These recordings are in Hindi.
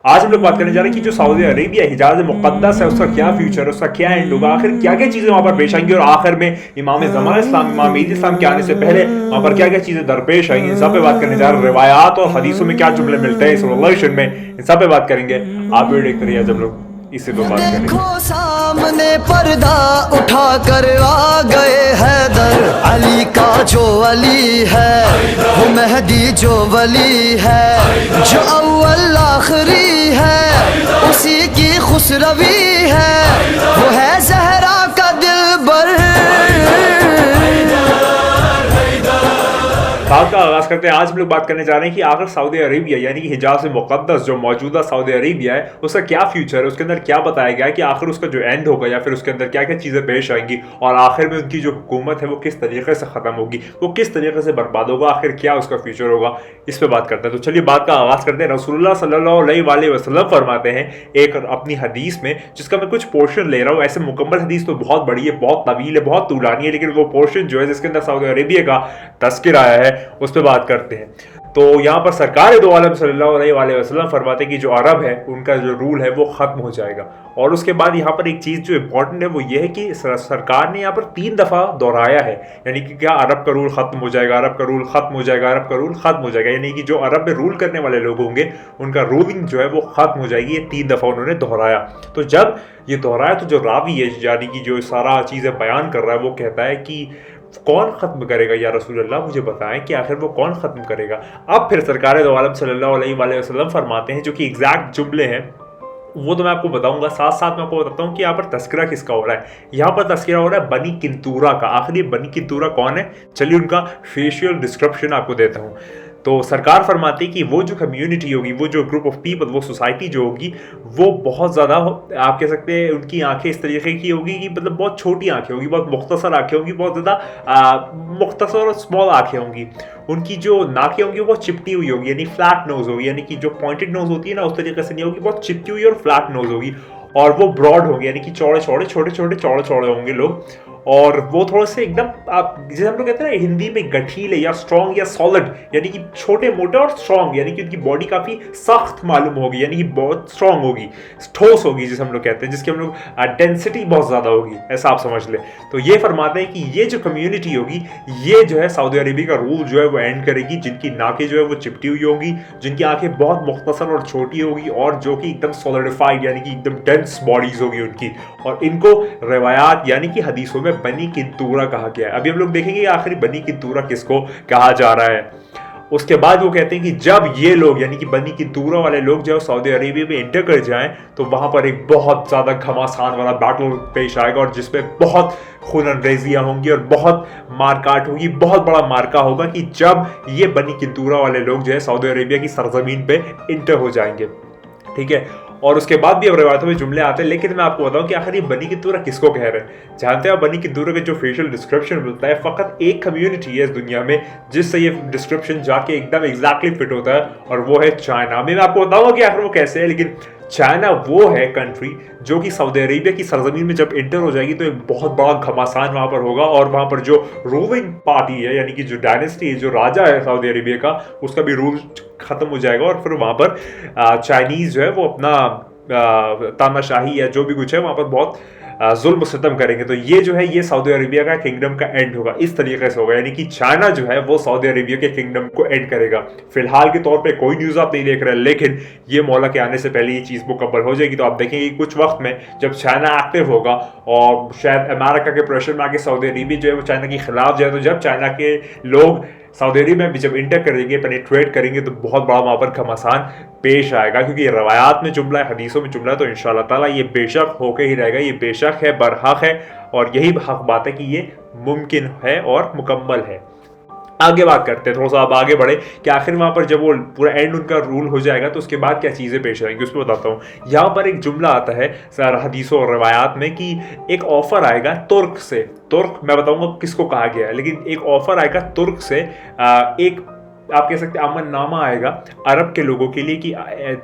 आज हम लोग बात करने जा रहे हैं कि जो सऊदी अरेबिया हिजाज मुकद्दस है उसका क्या फ्यूचर है, उसका क्या एंड होगा, आखिर क्या क्या चीजें वहां पर पेश आएंगी और आखिर में इमाम ज़माना इस्लाम इमाम ईद इस्लाम के आने से पहले वहां पर क्या क्या चीजें दरपेश आएंगी। इन सब पे बात करने जा रहे हैं। रिवायात और हदीसों में क्या जुमले मिलते हैं इस रिलेशन में, इन सब पे बात करेंगे। आप वीडियो देखते रहिए, जब लोग इससे पे बात करेंगे। देखो सामने पर्दा उठा कर आ गए हैदर, अली का जो अली है वो मेहदी जो वली है, जो अव्वल आखिरी है उसी की खुसरवी है, वो है ज़हरा का दिलबर। बात का आगाज करते हैं। आज हम लोग बात करने जा रहे हैं कि आखिर सऊदी अरेबिया यानी कि हिजाज मुकद्दस जो मौजूदा सऊदी अरेबिया है उसका क्या फ्यूचर है, उसके अंदर क्या बताया गया है कि आखिर उसका जो एंड होगा या फिर उसके अंदर क्या क्या चीज़ें पेश आएंगी और आखिर में उनकी जो हुकूमत है वो किस तरीके से ख़त्म होगी, वो किस तरीके से बर्बाद होगा, आखिर क्या उसका फ्यूचर होगा, इस पर बात करते हैं। तो चलिए बात का आगाज करते हैं। रसूलुल्लाह सल्लल्लाहु अलैहि वसल्लम फरमाते हैं एक अपनी हदीस में, जिसका मैं कुछ पोर्शन ले रहा हूँ। ऐसे मुकम्मल हदीस तो बहुत बड़ी है, बहुत तवील है, बहुत तूलानी है, लेकिन वो पोर्शन जो है जिसके अंदर सऊदी अरेबिया का तस्किर आया है उस पर बात करते हैं। तो यहाँ पर सरकार दो आलम सल्लल्लाहु अलैहि वसल्लम फरमाते हैं कि जो अरब है उनका जो रूल है वो खत्म हो जाएगा। और उसके बाद यहाँ पर एक चीज़ जो इंपॉर्टेंट है वो ये है कि सरकार ने यहाँ पर 3 दफ़ा दोहराया है, यानी कि क्या अरब का रूल खत्म हो जाएगा, अरब का रूल खत्म हो जाएगा, अरब का रूल खत्म हो जाएगा, यानी कि जो अरब में रूल करने वाले लोग होंगे उनका रूलिंग जो है वो खत्म हो जाएगी। ये 3 दफ़ा उन्होंने दोहराया। तो जब ये दोहराया तो जो रावी है यानी कि जो सारा चीज़ें बयान कर रहा है वो कहता है कि कौन खत्म करेगा या रसूल अल्लाह, मुझे बताएं कि आखिर वो कौन खत्म करेगा। अब फिर सरकार दो आलम सल्लल्लाहु अलैहि वसल्लम फरमाते हैं, जो कि एग्जैक्ट जुमले हैं वो तो मैं आपको बताऊंगा, साथ साथ मैं आपको बताता हूँ कि यहाँ पर तस्करा किसका हो रहा है। यहाँ पर तस्करा हो रहा है बनी किंतूरा का। आखिर ये बनी किंतूरा कौन है, चलिए उनका फेशियल डिस्क्रिप्शन आपको देता हूँ। तो सरकार फरमाती कि वो जो कम्युनिटी होगी, वो जो ग्रुप ऑफ पीपल, वो सोसाइटी जो होगी वो बहुत ज़्यादा, आप कह सकते हैं उनकी आंखें इस तरीके की होगी कि मतलब बहुत छोटी आंखें होंगी, बहुत मुख्तसर आंखें होंगी, बहुत ज़्यादा मुख्तसर और स्मॉल आंखें होंगी। उनकी जो नाकें होंगी वो बहुत चिपटी हुई होगी, यानी फ्लैट नोज होगी, यानी कि जो पॉइंटेड नोज होती है ना उस तरीके से नहीं होगी, बहुत चिपटी हुई और फ्लैट नोज होगी। और वो ब्रॉड होंगे, यानी कि चौड़े चौड़े छोटे छोटे चौड़े चौड़े होंगे लोग। और वो थोड़े से एकदम, आप जैसे हम लोग कहते हैं ना हिंदी में गठीले या स्ट्रॉन्ग या सॉलिड, यानी कि छोटे मोटे और स्ट्रॉन्ग, यानी कि उनकी बॉडी काफ़ी सख्त मालूम होगी, यानी कि बहुत स्ट्रॉन्ग होगी, ठोस होगी जिसे हम लोग कहते हैं, जिसकी हम लोग डेंसिटी बहुत ज़्यादा होगी, ऐसा आप समझ लें। तो ये फरमाते हैं कि ये जो कम्युनिटी होगी ये जो है सऊदी अरेबिया का रूल जो है वो एंड करेगी, जिनकी नाकें जो है वो चिपटी हुई होगी, जिनकी आंखें बहुत मुख्तसर और छोटी होगी और जो कि एकदम सॉलिडिफाइड यानी कि एकदम डेंस बॉडीज होगी उनकी। और इनको रवायात यानी कि हदीसों में बनी किंतूरा कहा गया है। अभी हम लोग देखेंगे आखिर बनी किंतूरा किसको कहा जा रहा है। उसके बाद वो कहते हैं कि जब ये लोग यानी कि बनी किंतूरा वाले लोग जो सऊदी अरेबिया में एंटर कर जाएं तो वहां पर एक बहुत ज़्यादा घमासान वाला बैटल पेश आएगा और जिसमें बहुत खून अंग्रेजियाँ होंगी और बहुत मारकाट होगी, बहुत बड़ा मार्का होगा कि जब ये बनी किंतूरा वाले लोग जो है सऊदी अरेबिया की सरजमीन पे इंटर हो जाएंगे। ठीक है। और उसके बाद भी अब रिवायतों में जुमले आते हैं, लेकिन मैं आपको बताऊं कि आखिर ये बनी किंतूरा किसको कह रहे हैं। जानते हैं बनी किंतूरा के जो फेशियल डिस्क्रिप्शन मिलता है, फ़कत एक कम्युनिटी है इस दुनिया में जिससे ये डिस्क्रिप्शन जाके एकदम एग्जैक्टली फिट होता है और वो है चाइना। मैं आपको बताऊंगा कि आखिर वो कैसे है, लेकिन चाइना वो है कंट्री जो कि सऊदी अरेबिया की सरजमीन में जब इंटर हो जाएगी तो एक बहुत बड़ा घमासान वहाँ पर होगा और वहाँ पर जो रूलिंग पार्टी है यानी कि जो डायनेस्टी है, जो राजा है सऊदी अरेबिया का, उसका भी रूल ख़त्म हो जाएगा और फिर वहाँ पर चाइनीज़ जो है वो अपना तानाशाही या जो भी कुछ है वहाँ पर बहुत जुल्म सितम करेंगे। तो ये जो है ये सऊदी अरेबिया का किंगडम का एंड होगा, इस तरीके से होगा, यानी कि चाइना जो है वो सऊदी अरेबिया के किंगडम को एंड करेगा। फिलहाल के तौर पे कोई न्यूज़ आप नहीं देख रहे, लेकिन ये मौला के आने से पहले ये चीज़ मुकम्मल हो जाएगी। तो आप देखेंगे कुछ वक्त में जब चाइना एक्टिव होगा और शायद अमेरिका के प्रेशर में आके सऊदी अरेबिया जो है वो चाइना के खिलाफ जाए, तो जब चाइना के लोग सऊदी अरेबिया में भी जब इंटर करेंगे, पेनिट्रेट करेंगे, तो बहुत बड़ा वहाँ पर घमासान पेश आएगा, क्योंकि ये रवायात में जुमला है, हदीसों में जुमला है। तो इंशाअल्लाह ताला ये बेशक होके ही रहेगा, ये बेशक है, बरहक है और यही हक बात है कि ये मुमकिन है और मुकम्मल है। आगे बात करते हैं, थोड़ा सा आप आगे बढ़े कि आखिर वहाँ पर जब वो पूरा एंड उनका रूल हो जाएगा तो उसके बाद क्या चीज़ें पेश आएंगी उस पर बताता हूँ। यहाँ पर एक जुमला आता है हदीसों और रवायात में कि एक ऑफ़र आएगा तुर्क से। तुर्क मैं बताऊँगा किसको कहा गया है, लेकिन एक ऑफ़र आएगा तुर्क से, एक आप कह सकते हैं अमननामा आएगा अरब के लोगों के लिए कि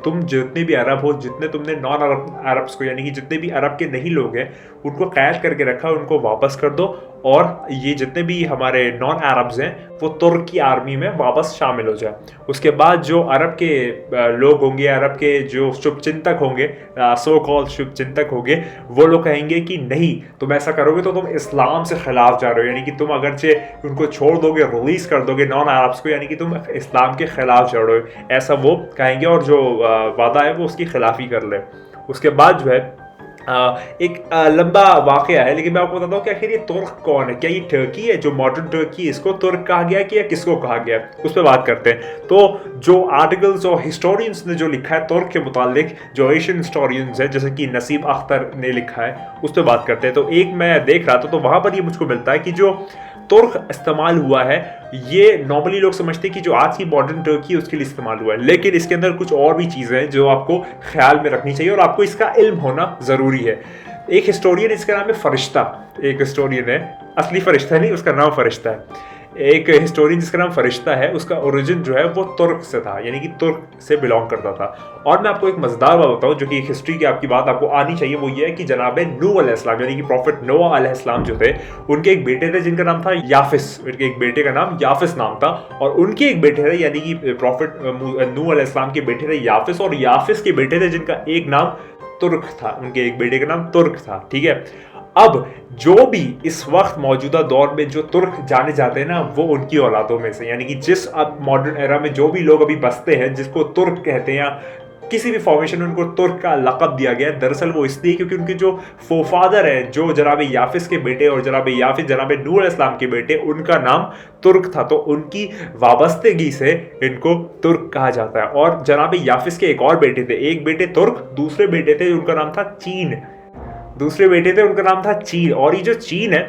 तुम जितने भी अरब हो, जितने तुमने नॉन अरब्स को यानी कि जितने भी अरब के नहीं लोग हैं उनको कैद करके रखा, उनको वापस कर दो और ये जितने भी हमारे नॉन अरब्स हैं वो तुर्क की आर्मी में वापस शामिल हो जाए। उसके बाद जो अरब के लोग होंगे, अरब के जो शुभचिंतक होंगे, सो कॉल्ड शुभचिंतक होंगे, वो लोग कहेंगे कि नहीं, तुम ऐसा करोगे तो तुम इस्लाम से खिलाफ जा रहे हो, यानी कि तुम अगरचे उनको छोड़ दोगे, रिलीज कर दोगे नॉन अरब्स को, यानी कि तुम इस्लाम के खिलाफ जा रहे हो, ऐसा वो कहेंगे और जो वादा है वो उसकी खिलाफी कर ले। उसके बाद जो है एक लंबा वाकया है, लेकिन मैं आपको बताता हूँ कि आखिर ये तुर्क कौन है। क्या ये टर्की है, जो मॉडर्न टर्की है, इसको तुर्क कहा गया कि या किसको कहा गया, उस पर बात करते हैं। तो जो आर्टिकल्स और हिस्टोरियंस ने जो लिखा है तुर्क के मुतालिक, जो एशियन हिस्टोरियंस है जैसे कि नसीब अख्तर ने लिखा है, उस पर बात करते हैं। तो एक मैं देख रहा था तो वहाँ पर ये मुझको मिलता है कि जो तुर्क इस्तेमाल हुआ है, ये नॉर्मली लोग समझते हैं कि जो आज की मॉडर्न टर्की है उसके लिए इस्तेमाल हुआ है, लेकिन इसके अंदर कुछ और भी चीज़ें हैं जो आपको ख्याल में रखनी चाहिए और आपको इसका इल्म होना ज़रूरी है। एक हिस्टोरियन, इसका नाम है फरिश्ता, एक हिस्टोरियन है, असली फरिश्ता नहीं, उसका नाम फरिश्ता है। एक हिस्टोरियन जिसका नाम फरिश्ता है, उसका ओरिजिन जो है वो तुर्क से था, यानी कि तुर्क से बिलोंग करता था। और मैं आपको एक मजेदार बात बताऊं जो कि एक हिस्ट्री की आपकी बात आपको आनी चाहिए, वो ये है कि जनाब नूह अलैहिस्सलाम, यानी कि प्रॉफिट नोह अलैहिस्सलाम जो थे, उनके एक बेटे थे जिनका नाम था याफिस, उनके एक बेटे का नाम याफिस नाम था, और उनके एक बेटे थे यानी कि प्रॉफिट नूह अलैहिस्सलाम के बेटे थे याफिस, और याफिस के बेटे थे जिनका एक नाम तुर्क था, उनके एक बेटे का नाम तुर्क था। ठीक है, अब जो भी इस वक्त मौजूदा दौर में जो तुर्क जाने जाते हैं ना, वो उनकी औलादों में से, यानी कि जिस अब मॉडर्न एरा में जो भी लोग अभी बसते हैं जिसको तुर्क कहते हैं या किसी भी फॉर्मेशन में उनको तुर्क का लक़ब दिया गया है, दरअसल वो इसलिए क्योंकि उनके जो फोफादर है, जो जनाब याफिस के बेटे और जनाब याफिस जनाब नूह अलैहिस्सलाम के बेटे, उनका नाम तुर्क था, तो उनकी वाबस्तगी से इनको तुर्क कहा जाता है। और जनाब याफिस के एक और बेटे थे, एक बेटे तुर्क, दूसरे बेटे थे उनका नाम था चीन, दूसरे बेटे थे उनका नाम था चीन। और ये जो चीन है,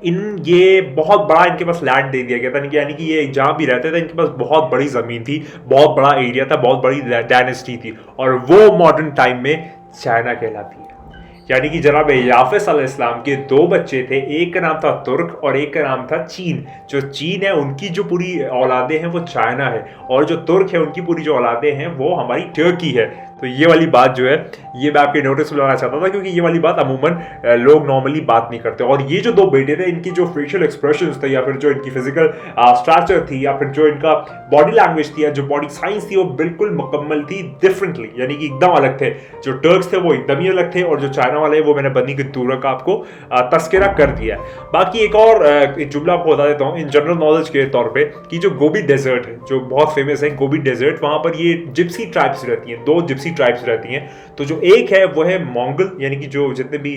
ये बहुत बड़ा इनके पास लैंड दे दिया गया था, यानी कि ये जहां भी रहते थे इनके पास बहुत बड़ी जमीन थी, बहुत बड़ा एरिया था, बहुत बड़ी डायनेस्टी थी, और वो मॉडर्न टाइम में चाइना कहलाती है। यानी कि जनाब याफिस अलैहिस्सलाम के दो बच्चे थे, एक का नाम था तुर्क और एक का नाम था चीन। जो चीन है उनकी जो पूरी औलादे हैं वो चाइना है, और जो तुर्क है उनकी पूरी जो औलादे हैं वो हमारी टर्की है। तो ये वाली बात जो है ये मैं आपके नोटिस में लाना चाहता था, क्योंकि ये वाली बात अमूमन लोग नॉर्मली बात नहीं करते। और ये जो दो बेटे थे, इनकी जो फेशियल एक्सप्रेशंस थे, या फिर जो इनकी फिजिकल स्ट्रक्चर थी, या फिर जो इनका बॉडी लैंग्वेज थी, या जो बॉडी साइंस थी, वो बिल्कुल मुकम्मल थी, डिफरेंटली, यानी कि एकदम अलग थे। जो टर्क्स थे वो एकदम ही अलग थे, और जो चाइना वाले वो मैंने बनी की दूर का आपको तस्करा कर दिया। बाकी एक और जुमला आपको बता देता हूँ इन जनरल नॉलेज के तौर पर, कि जो गोबी डेजर्ट है, जो बहुत फेमस है गोबी डेजर्ट, वहां पर ये जिप्सी ट्राइब्स रहती हैं, दो जिप्सी ट्राइब्स रहती हैं। तो जो एक है वो है मंगोल, यानी कि जो जितने भी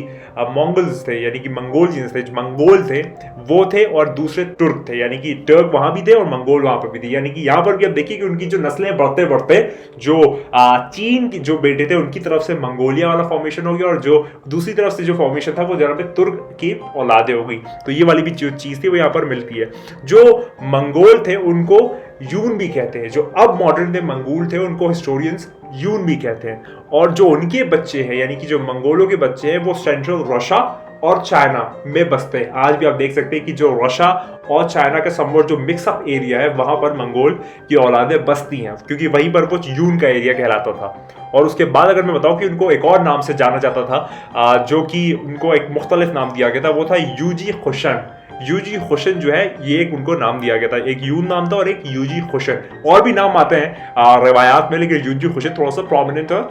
मंगोल्स थे, यानी कि मंगोलियंस थे, जो मंगोल थे वो थे, और दूसरे तुर्क थे, यानी कि टर्क वहां भी थे और मंगोल वहां पर भी थे। यानी कि यहां पर भी आप देखिए कि उनकी जो नस्लें बढ़ते बढ़ते जो चीन के जो बेटे थे उनकी तरफ से मंगोलिया वाला फॉर्मेशन हो गया, और जो दूसरी तरफ से जो फॉर्मेशन था वो जनाब तुर्क की औलादे हो गई। तो ये वाली भी जो चीज थी वो यहाँ पर मिलती है। जो मंगोल थे उनको यून भी कहते हैं, जो अब मॉडर्न डे मंगोल थे उनको हिस्टोरियंस यून भी कहते हैं। और जो उनके बच्चे हैं, यानी कि जो मंगोलों के बच्चे हैं, वो सेंट्रल रशिया और चाइना में बसते हैं। आज भी आप देख सकते हैं कि जो रशिया और चाइना का समवट जो मिक्सअप एरिया है, वहां पर मंगोल की औलादें बसती हैं, क्योंकि वहीं पर वो यून का एरिया कहलाता था। और उसके बाद अगर मैं बताऊं कि उनको एक और नाम से जाना जाता था, जो कि उनको एक मुख्तलिफ नाम दिया गया था, वो था यूजी खुशन। यूजी खुशन जो है ये एक उनको नाम दिया गया था, एक यून नाम था और एक यूजी खुशन। और भी नाम आते हैं रिवायात में, लेकिन यूजी खुशन थोड़ा सा प्रोमिनेंट और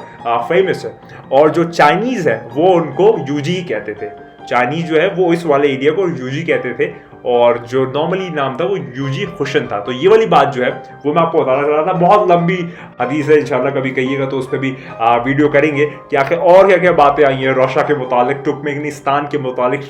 फेमस है। और जो चाइनीज है वो उनको यूजी ही कहते थे, चाइनीज जो है वो इस वाले एरिया को यूजी कहते थे, और जो नॉर्मली नाम था वो यूजी खुशन था। तो ये वाली बात जो है वो मैं आपको बताना चाह रहा था। बहुत लंबी हदीस है, इंशाल्लाह कभी कहिएगा तो उस पर भी वीडियो करेंगे कि आखिर और क्या क्या बातें आई हैं रशिया के मुतालिक, तुर्कमेनिस्तान के मुतालिक,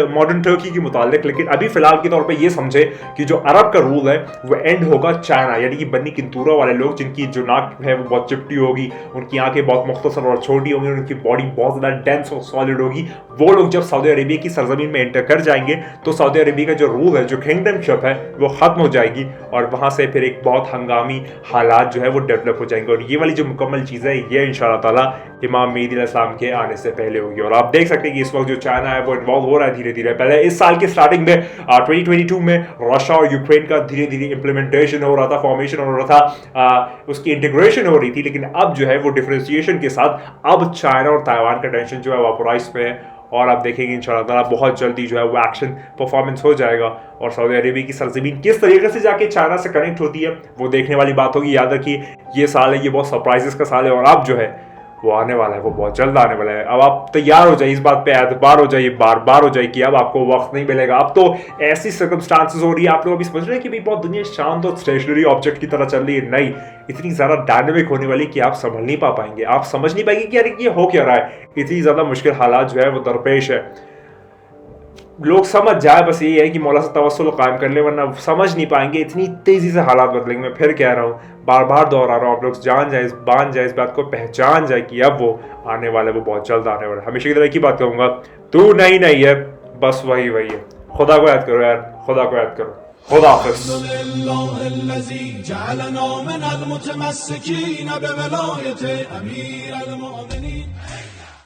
मॉडर्न टर्की के मुतालिक। लेकिन अभी फिलहाल के तौर पर ये समझे कि जो अरब का रूल है वो एंड होगा चाइना, यानी कि बन्नी किंतूरा वाले लोग, जिनकी जो नाक है वो बहुत चिपटी होगी, उनकी आंखें बहुत मुख्तसर और छोटी होंगी, उनकी बॉडी बहुत ज़्यादा डेंस और सॉलिड होगी। वो लोग जब सऊदी अरेबिया की सरजमीन में एंटर कर जाएंगे तो सऊदी अरेबिया का जो रूल है, जो किंगडमशिप है, वो खत्म हो जाएगी, और वहां से फिर एक बहुत हंगामी हालात जो है वो डेवलप हो जाएंगे। और ये वाली जो मुकम्मल चीज़ है ये इंशाअल्लाह ताला इमाम मेहदी अलैहिस्सलाम के आने से पहले होगी। और आप देख सकते हैं कि इस वक्त जो चाइना है वो इन्वॉल्व हो रहा है धीरे धीरे। पहले इस साल की स्टार्टिंग में 2022 में रशिया और यूक्रेन का धीरे धीरे इंप्लीमेंटेशन हो रहा था, फॉर्मेशन हो रहा था, उसकी इंटीग्रेशन हो रही थी। लेकिन अब जो है वो डिफरेंशिएशन के साथ अब चाइना और ताइवान का टेंशन जो है वो अपराइज पे है, और आप देखेंगे इंशाल्लाह ताला बहुत जल्दी जो है वो एक्शन परफॉर्मेंस हो जाएगा और सऊदी अरेबिया की सरजमीन किस तरीके से जाके चाइना से कनेक्ट होती है वो देखने वाली बात होगी। याद रखिए ये साल है, ये बहुत सरप्राइजेस का साल है और अब जो है वो आने वाला है, वो बहुत जल्द आने वाला है। अब आप तैयार हो जाइए, इस बात पे एतबार हो जाइए, बार बार हो जाइए कि अब आपको वक्त नहीं मिलेगा। अब तो ऐसी सर्कमस्टांसेस हो रही है, आप लोग अभी समझ रहे हैं कि भाई बहुत दुनिया शांत और स्टेशनरी ऑब्जेक्ट की तरह चल रही है। नहीं, इतनी ज्यादा डायनेमिक होने वाली कि आप समझ नहीं पा पाएंगे, आप समझ नहीं पाएंगे कि यार ये हो क्या रहा है। इतनी ज्यादा मुश्किल हालात जो है वो दरपेश है। लोग समझ जाए, बस ये है कि मौला से तवस्सुल कायम कर ले, वरना समझ नहीं पाएंगे, इतनी तेजी से हालात बदलेंगे। मैं फिर कह रहा हूँ, बार बार दोहरा रहा हूँ, आप लोग जान जाए, बांध जाए, इस बात को पहचान जाए कि अब वो आने वाले, वो बहुत जल्द आने वाले। हमेशा की तरह की बात कहूंगा, तू नहीं है, बस वही है। खुदा को याद करो यार, खुदा को याद करो। खुदा हाफिज़।